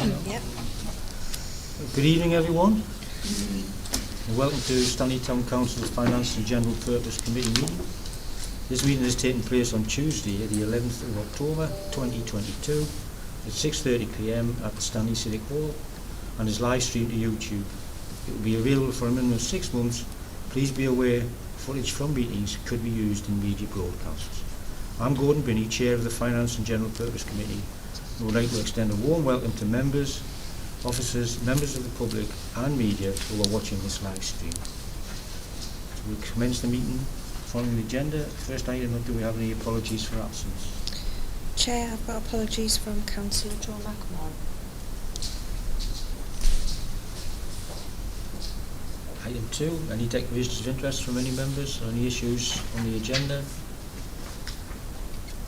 Yep. Good evening, everyone. Welcome to Stanley Town Council's Finance and General Purpose Committee meeting. This meeting is taking place on Tuesday, the 11th of October 2022 at 6:30 p.m. at the Stanley Civic Hall and is live streamed to YouTube. It will be available for a minimum of 6 months. Please be aware footage from meetings could be used in media broadcasts. I'm Gordon Binney, Chair of the Finance and General Purpose Committee. I would like to extend a warm welcome to members, officers, members of the public and media who are watching this live stream. So we'll commence the meeting following the agenda. First item, do we have any apologies for absence? Chair, I've got apologies from Councillor Joe McMahon. Item 2, any declarations of interest from any members or any issues on the agenda?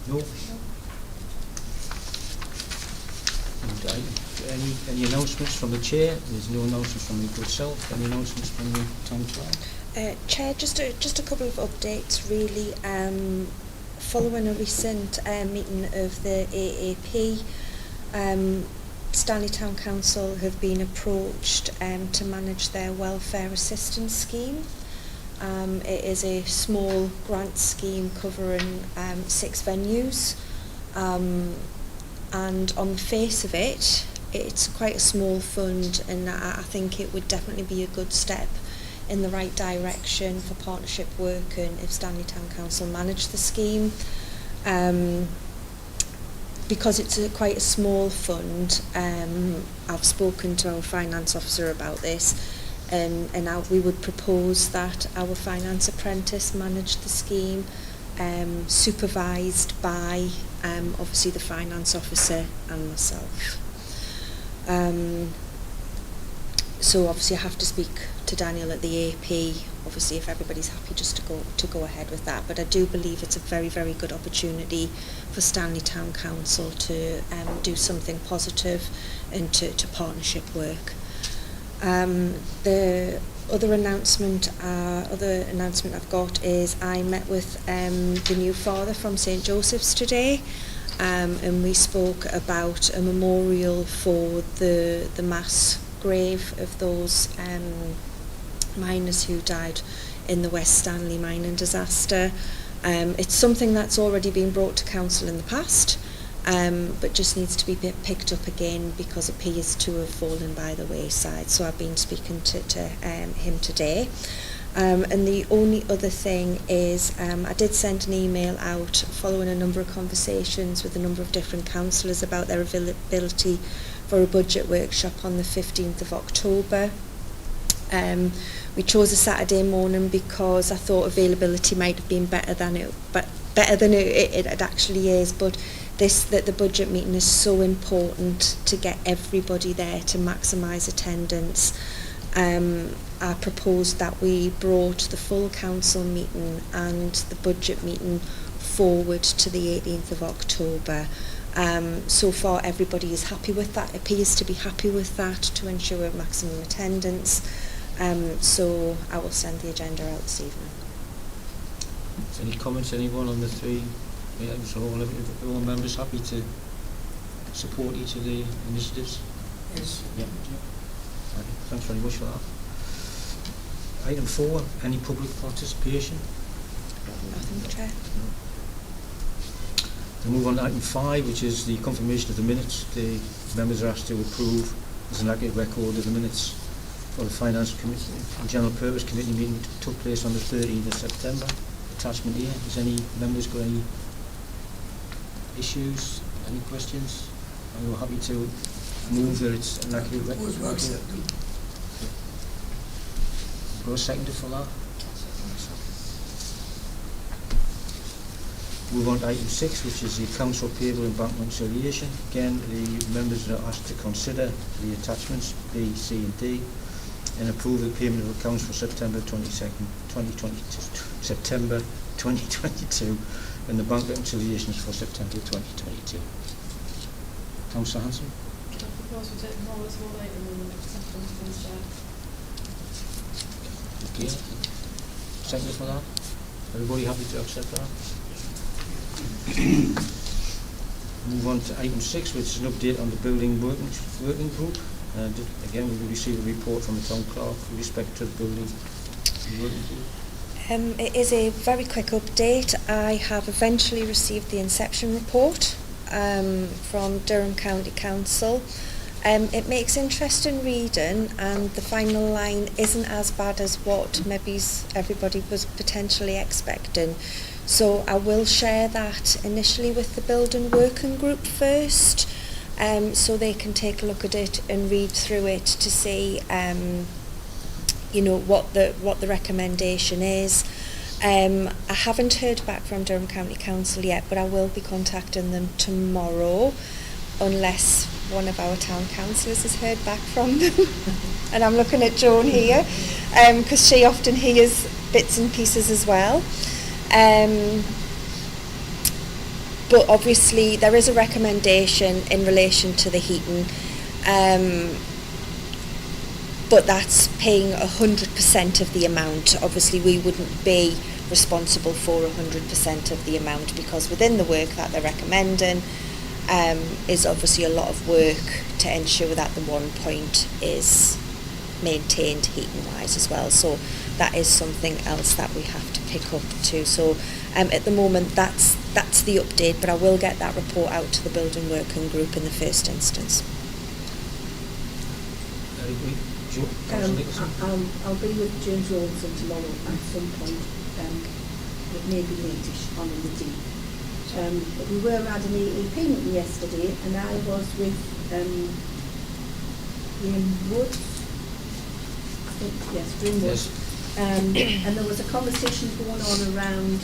No? Any announcements from the Chair? There's no announcements from the good self. Any announcements from the Town Clerk? Chair, just a couple of updates really. Following a recent meeting of the AAP, Stanley Town Council have been approached to manage their welfare assistance scheme. It is a small grant scheme covering 6 venues, and on the face of it, it's quite a small fund, and I think it would definitely be a good step in the right direction for partnership work and if Stanley Town Council managed the scheme. Because it's quite a small fund, I've spoken to our finance officer about this, and we would propose that our finance apprentice manage the scheme, supervised by obviously the finance officer and myself. So obviously I have to speak to Daniel at the AP, obviously if everybody's happy just to go ahead with that, but I do believe it's a very, very good opportunity for Stanley Town Council to do something positive and to partnership work. The other announcement I've got is I met with the new father from St Joseph's today, and we spoke about a memorial for the mass grave of those miners who died in the West Stanley mining disaster. It's something that's already been brought to council in the past, but just needs to be picked up again because it appears to have fallen by the wayside. So I've been speaking to him today. And the only other thing is I did send an email out following a number of conversations with a number of different councillors about their availability for a budget workshop on the 15th of October. We chose a Saturday morning because I thought availability might have been better than it actually is, but the budget meeting is so important to get everybody there to maximise attendance. I proposed that we brought the full council meeting and the budget meeting forward to the 18th of October. So far everybody is happy with that, appears to be happy with that to ensure maximum attendance. So I will send the agenda out this evening. Any comments, anyone on the 3 items? Are all members happy to support each of the initiatives? Yes. Yeah. Okay. Thanks very much for that. Item 4, any public participation? Nothing, Chair. We'll move on to item 5, which is the confirmation of the minutes. The members are asked to approve as an accurate record of the minutes for the Finance Committee and General Purpose Committee meeting which took place on the 13th of September. Attachment here. Has any members got any issues, any questions? Are you happy to move that it's an accurate record? Got a seconder for that? Move on to item 6, which is the council payable and bank reconciliation. Again, the members are asked to consider the attachments B, C and D and approve the payment of accounts for September 22nd, 2022 and the bank reconciliations for September 2022. Councillor Hanson? I propose we take the whole as one item and accept them instead. Okay. Second for that? Everybody happy to accept that? Move on to item 6, which is an update on the building working group. Again, we will receive a report from the town clerk with respect to the building working group. It is a very quick update. I have eventually received the inception report from Durham County Council. It makes interesting reading, and the final line isn't as bad as what maybe everybody was potentially expecting. So I will share that initially with the building working group first, so they can take a look at it and read through it to see what the recommendation is. I haven't heard back from Durham County Council yet, but I will be contacting them tomorrow, unless one of our town councillors has heard back from them. And I'm looking at Joan here, because she often hears bits and pieces as well. But obviously there is a recommendation in relation to the heating, but that's paying 100% of the amount. Obviously we wouldn't be responsible for 100% of the amount, because within the work that they're recommending is obviously a lot of work to ensure that the 1 point is maintained heating wise as well. So that is something else that we have to pick up too. So at the moment that's the update, but I will get that report out to the building working group in the first instance. I'll be with James Rawlinson tomorrow at some point. It may be latish on in the day. But we were at an AAP meeting yesterday, and I was with Ian Woods. I think, yes, Ian Woods. Yes. And there was a conversation going on around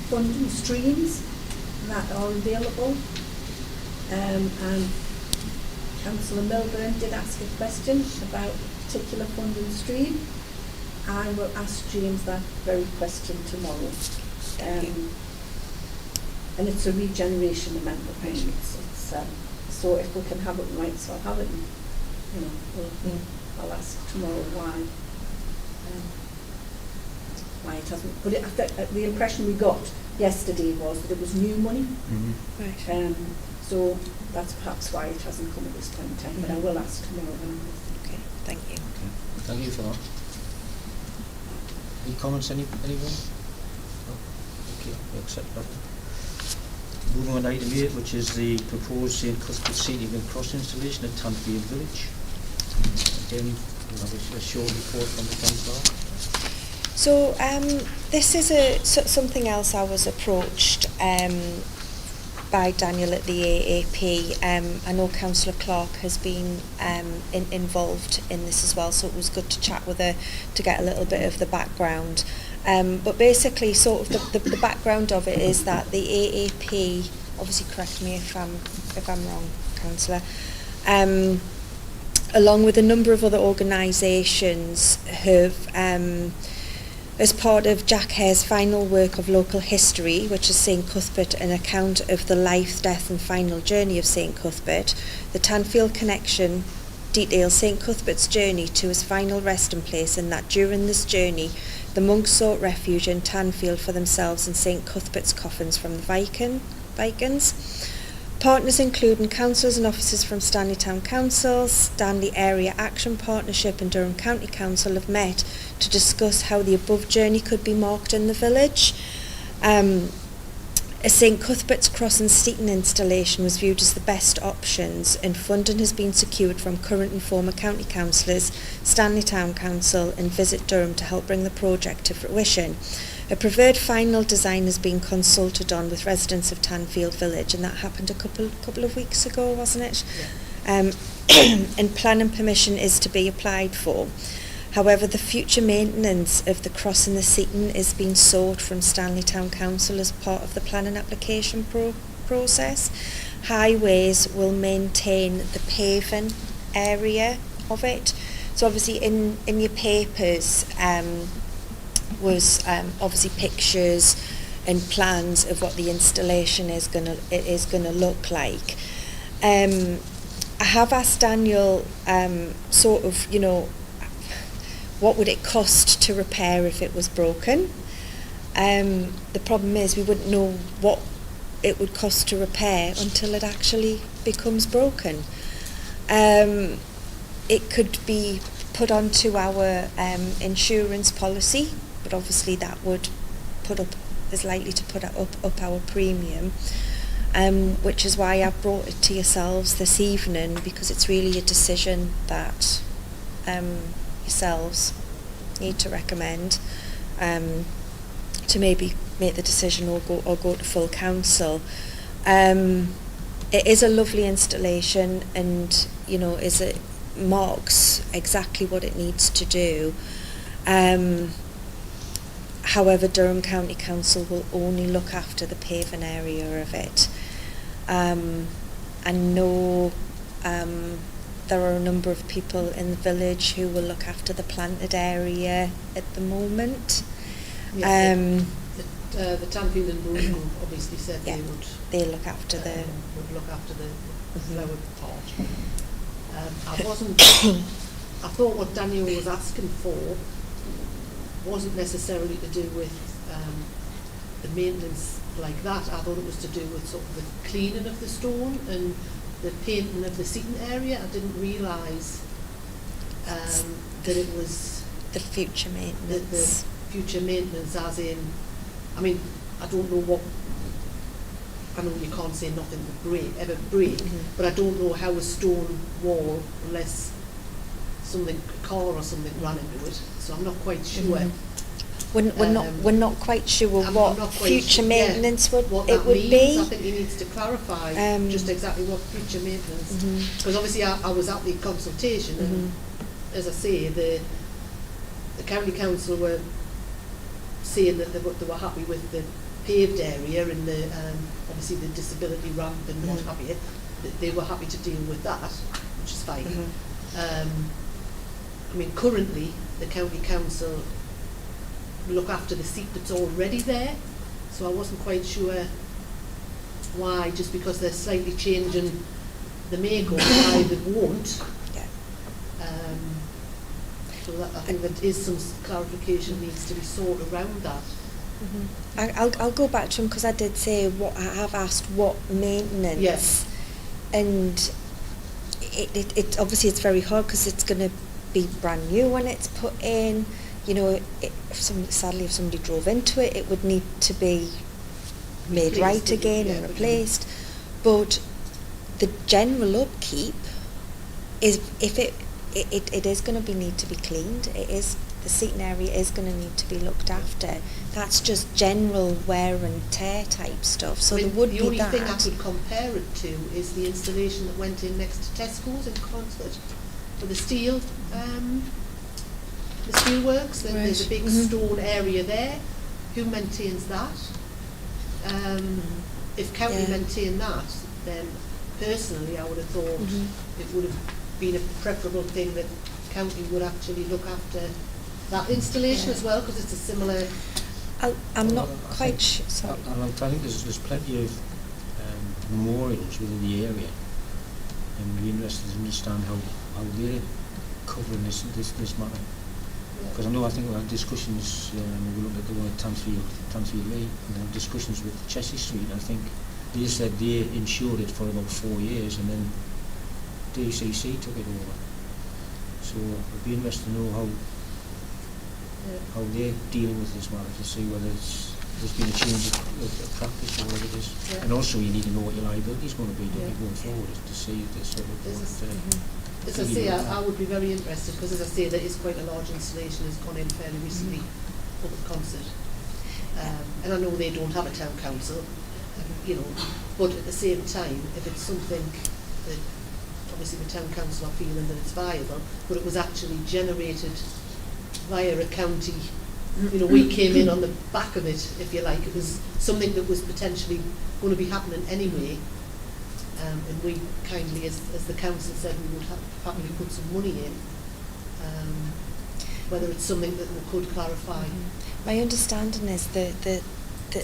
funding streams that are available. And Councillor Milburn did ask a question about a particular funding stream. I will ask James that very question tomorrow. And it's a regeneration amendment. Right. So if we can have it right, so I'll have it. I'll ask tomorrow why it hasn't. But the impression we got yesterday was that it was new money. Mm-hmm. Right. So that's perhaps why it hasn't come at this point in time. But I will ask tomorrow. Okay, thank you. Okay. Thank you for that. Any comments, anyone? No? Okay, we accept that. Moving on to item 8, which is the proposed St Cuthberts seating and cross installation at Tanfield Village. Again, we'll have a short report from the town clerk. So this is something else I was approached by Daniel at the AAP. I know Councillor Clark has been involved in this as well, so it was good to chat with her to get a little bit of the background. But basically, sort of the background of it is that the AAP, obviously correct me if I'm wrong, Councillor, along with a number of other organisations have, as part of Jack Hare's final work of local history, which is St Cuthbert, an account of the life, death and final journey of St Cuthbert, the Tanfield Connection details St Cuthbert's journey to his final resting place, and that during this journey the monks sought refuge in Tanfield for themselves in St Cuthbert's coffins from the Vikings. Partners including councillors and officers from Stanley Town Council, Stanley Area Action Partnership and Durham County Council have met to discuss how the above journey could be marked in the village. A St Cuthbert's cross and seating installation was viewed as the best options, and funding has been secured from current and former county councillors, Stanley Town Council and Visit Durham to help bring the project to fruition. A preferred final design has been consulted on with residents of Tanfield Village, and that happened a couple of weeks ago, wasn't it? Yeah. And planning permission is to be applied for. However, the future maintenance of the cross and the seating is being sought from Stanley Town Council as part of the planning application process. Highways will maintain the paving area of it. So obviously in your papers was obviously pictures and plans of what the installation is gonna look like. I have asked Daniel sort of, what would it cost to repair if it was broken? The problem is we wouldn't know what it would cost to repair until it actually becomes broken. It could be put onto our insurance policy, but obviously that would is likely to put up our premium, which is why I've brought it to yourselves this evening, because it's really a decision that yourselves need to recommend, to maybe make the decision or go to full council. It is a lovely installation, and it marks exactly what it needs to do. However, Durham County Council will only look after the paving area of it. I know there are a number of people in the village who will look after the planted area at the moment. Yeah, the Tanfield and Rose Group obviously said Yeah, they they look after the would look after the Mhm. flower part. I thought what Daniel was asking for wasn't necessarily to do with the maintenance like that. I thought it was to do with sort of the cleaning of the stone and the painting of the seating area. I didn't realise that it was the future maintenance. the future maintenance, as in, I mean, I don't know what, I know you can't say nothing would ever break, Mhm. but I don't know how a stone wall, unless a car or something ran into it, so I'm not quite sure. Mhm. We're not quite sure I'm what not quite future sure, maintenance what would that means. be. I think he needs to clarify just exactly what future maintenance, Mhm. because obviously I was at the consultation, and as I say, the county council were saying that they were happy with the paved area and the obviously the disability ramp and what have you. That they were happy to deal with that, which is fine. I mean, currently the county council look after the seat that's already there, so I wasn't quite sure why, just because they're slightly changing the makeup, why they won't. Yeah. So that, I think that is some clarification needs to be sought around that. I'll go back to him, because I did say I have asked what maintenance. Yes. And it obviously it's very hard, because it's going to be brand new when it's put in. Sadly, if somebody drove into it, it would need to be made right again and replaced. But the general upkeep is, if it is going to need to be cleaned. The seating area is going to need to be looked after. That's just general wear and tear type stuff. So there would be that. The only thing I could compare it to is the installation that went in next to Tesco's in Consford for the steel. The steelworks, there's a big stone area there. Who maintains that? If county maintain that, then personally I would have thought it would have been a preferable thing that county would actually look after that installation as well, because it's a similar. I'm not quite sure. I think there's plenty of memorials within the area, and we'd be interested to understand how they're covering this matter. Because I think we had discussions, we looked at the one at Tanfield Lee, and then discussions with Chelsea Street. I think they said they insured it for about 4 years, and then DCC took it over. So it'd be interesting to know how they're dealing with this matter, to see whether there's been a change of practice or whatever it is. Yeah. And also you need to know what your liability is going to be going forward, to see if there's sort of As I say, I would be very interested, because as I say, there is quite a large installation that's gone in fairly recently for the concert. And I know they don't have a town council, but at the same time, if it's something that obviously the town council are feeling that it's viable, but it was actually generated via a county, we came in on the back of it, if you like. It was something that was potentially going to be happening anyway. And we kindly, as the council said, we would happily put some money in, whether it's something that we could clarify. My understanding is the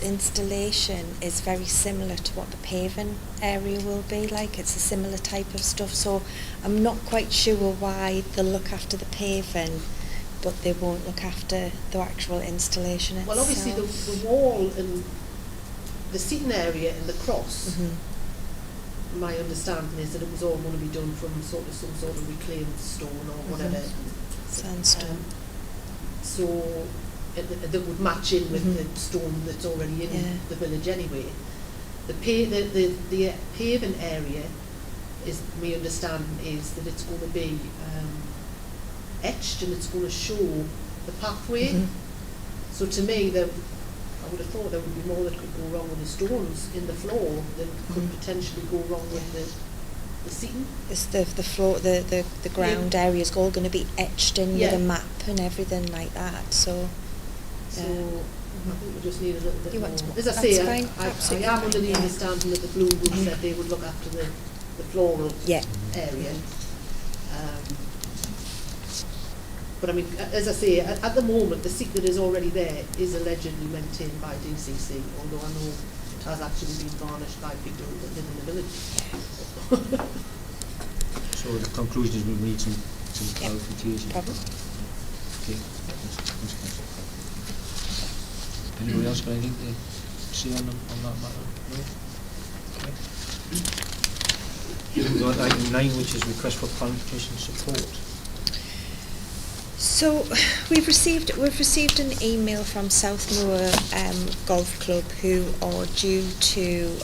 installation is very similar to what the paving area will be like. It's a similar type of stuff, so I'm not quite sure why they'll look after the paving, but they won't look after the actual installation itself. Well, obviously the wall and the seating area and the cross, Mhm. my understanding is that it was all going to be done from some sort of reclaimed stone or whatever. Sandstone. So that would match in with Mhm. the stone that's already in Yeah. the village anyway. The paving area is, my understanding is that it's going to be etched and it's going to show the pathway. Mhm. So to me, I would have thought there would be more that could go wrong with the stones in the floor than could Mhm. potentially go wrong with the seating. It's the floor, the ground area is all going to be etched in Yeah. with a map and everything like that. So So Yeah. I think we just need a little bit You more. want to- As I that's say, fine, I absolutely am under the fine, yeah. understanding that the Blue Room Mhm. said they would look after the floral yeah, area. But I mean, as I say, at the moment, the seat that is already there is allegedly maintained by DCC, although I know it has actually been varnished by people that live in the village. So the conclusion is we need some Yep. clarification. problem. Okay. Thanks, Councillor. Anybody else got anything to say on that matter? No? Okay. Moving on to item 9, which is request for planning commission support. So we've received an email from Southmore Golf Club, who are due to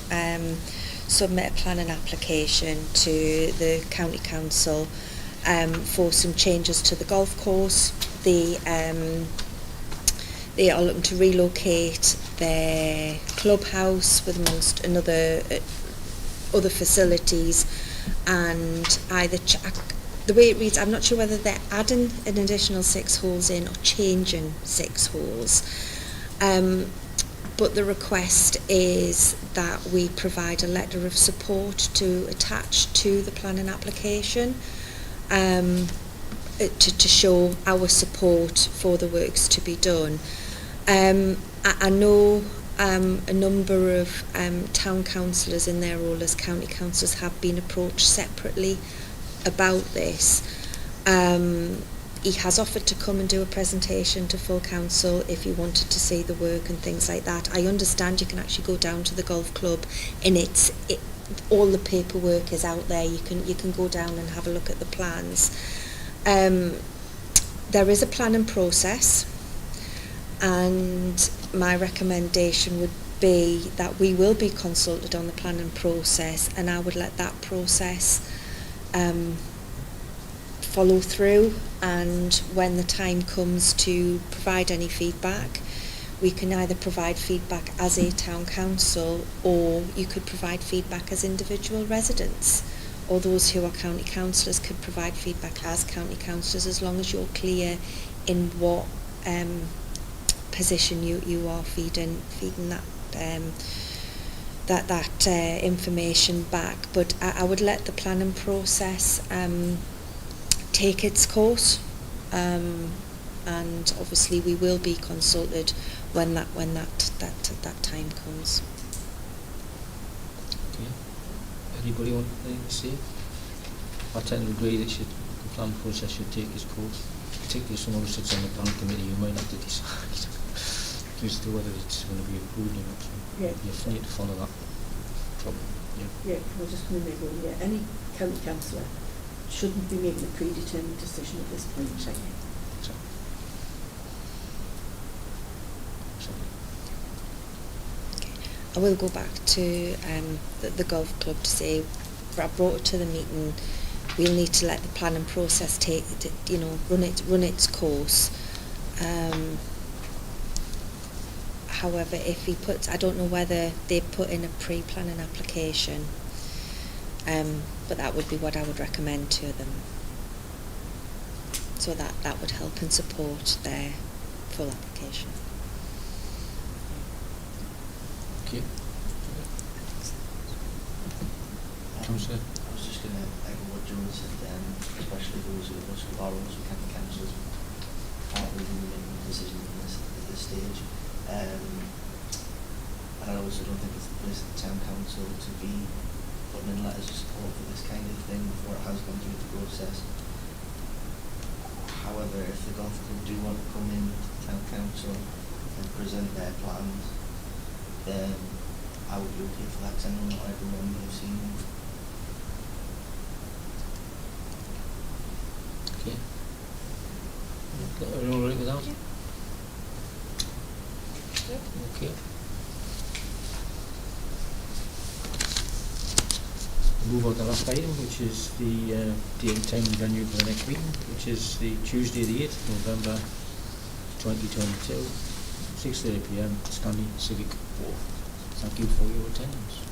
submit a planning application to the county council for some changes to the golf course. They are looking to relocate their clubhouse with amongst other facilities, and either the way it reads, I'm not sure whether they're adding an additional 6 holes in or changing 6 holes. But the request is that we provide a letter of support to attach to the planning application, to show our support for the works to be done. I know a number of town councillors in their role as county councillors have been approached separately about this. He has offered to come and do a presentation to full council if you wanted to see the work and things like that. I understand you can actually go down to the golf club and all the paperwork is out there. You can go down and have a look at the plans. There is a planning process, and my recommendation would be that we will be consulted on the planning process, and I would let that process follow through, and when the time comes to provide any feedback, we can either provide feedback as a town council, or you could provide feedback as individual residents, or those who are county councillors could provide feedback as county councillors, as long as you're clear in what position you are feeding that information back. But I would let the planning process take its course, and obviously we will be consulted when that time comes. Okay. Anybody want anything to say? I tend to agree that the planning process should take its course, particularly if someone who sits on the planning committee. You might have to decide as to whether it's going to be approved or not. So Yeah. you need to follow that problem. Yeah, we're just going to make one. Yeah, any county councillor shouldn't be making a predetermined decision at this point. So. I will go back to the golf club to say, I brought it to the meeting. We'll need to let the planning process run its course. However, if he puts, I don't know whether they put in a pre-planning application, but that would be what I would recommend to them. So that would help and support their full application. Okay. Councillor. I was just going to echo what John said, especially those of us who are also county councillors, aren't really making a decision at this stage. And I also don't think it's the place of the town council to be putting in letters of support for this kind of thing before it has gone through the process. However, if the golf club do want to come in to town council and present their plans, then I would be okay for that, because I know not everyone will have seen them. Okay. Are you all right with that? Okay. Move on to the last item, which is the date and time and venue for the next meeting, which is the Tuesday the 8th November 2022, 6:30 p.m. Stanley Civic Wharf. Thank you for your attendance.